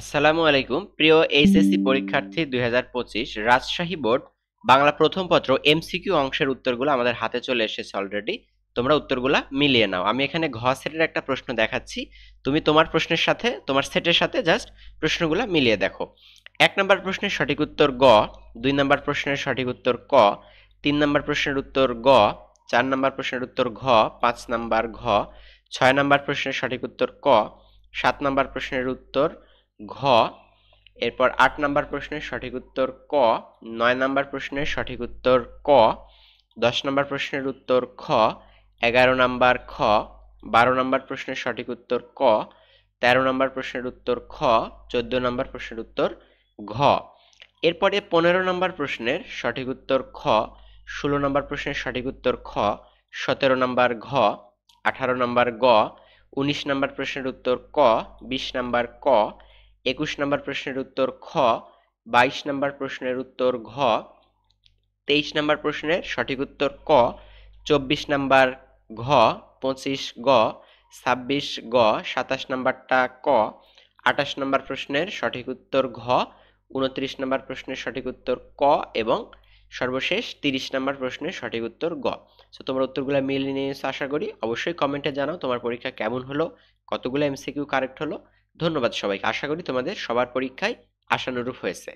আসসালামু আলাইকুম প্রিয় এইচএসসি পরীক্ষার্থী 2025 রাজশাহী বোর্ড বাংলা প্রথম পত্র এমসিকিউ অংশের উত্তরগুলো আমাদের হাতে চলে এসেছে অলরেডি। তোমরা উত্তরগুলা মিলিয়ে নাও। আমি এখানে ঘ সেটের একটা প্রশ্ন দেখাচ্ছি, তুমি তোমার প্রশ্নের সাথে তোমার সেটের সাথে জাস্ট প্রশ্নগুলা মিলিয়ে দেখো। 1 নম্বর প্রশ্নের সঠিক উত্তর গ, 2 নম্বর প্রশ্নের সঠিক উত্তর ক, 3 নম্বর প্রশ্নের উত্তর গ, 4 নম্বর প্রশ্নের উত্তর ঘ, 5 নম্বর ঘ, 6 নম্বর প্রশ্নের সঠিক উত্তর ক, 7 নম্বর প্রশ্নের উত্তর ঘ, এরপর 8 নম্বর প্রশ্নের সঠিক উত্তর ক, 9 নম্বর প্রশ্নের সঠিক উত্তর ক, 10 নম্বর প্রশ্নের উত্তর খ, 11 নম্বর খ, 12 নম্বর প্রশ্নের সঠিক উত্তর ক, 13 নম্বর প্রশ্নের উত্তর খ, 14 নম্বর প্রশ্নের উত্তর ঘ। এরপরে 15 নম্বর প্রশ্নের সঠিক উত্তর খ, 16 নম্বর প্রশ্নের সঠিক উত্তর খ, 17 নম্বর ঘ, 18 নম্বর গ, 19 নম্বর প্রশ্নের উত্তর ক, 20 নম্বর ক, 21 নম্বর প্রশ্নের উত্তর খ, 22 নম্বর প্রশ্নের উত্তর ঘ, 23 নম্বর প্রশ্নের সঠিক উত্তর ক, 24 নম্বর ঘ, 25 গ, 26 গ, 27 নম্বরটা ক, 28 নম্বর প্রশ্নের সঠিক উত্তর ঘ, 29 নম্বর প্রশ্নের সঠিক উত্তর ক এবং সর্বশেষ 30 নম্বর প্রশ্নের সঠিক উত্তর গ। সো তোমরা উত্তরগুলো মিলিয়ে নিয়েছো আশা করি। অবশ্যই কমেন্টে জানাও তোমার পরীক্ষা কেমন হলো, কতগুলো এমসিকিউ কারেক্ট হলো। ধন্যবাদ সবাইকে। আশা করি তোমাদের সবার পরীক্ষায় আশানুরূপ হয়েছে।